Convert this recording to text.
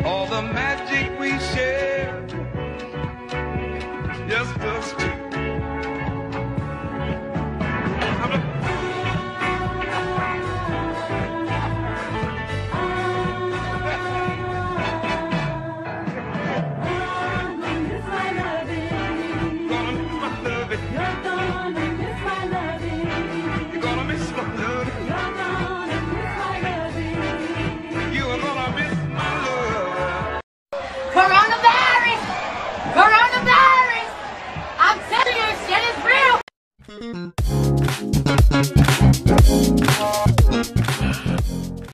all the magic we share, just us two. Coronavirus! Coronavirus! I'm telling you, shit is real!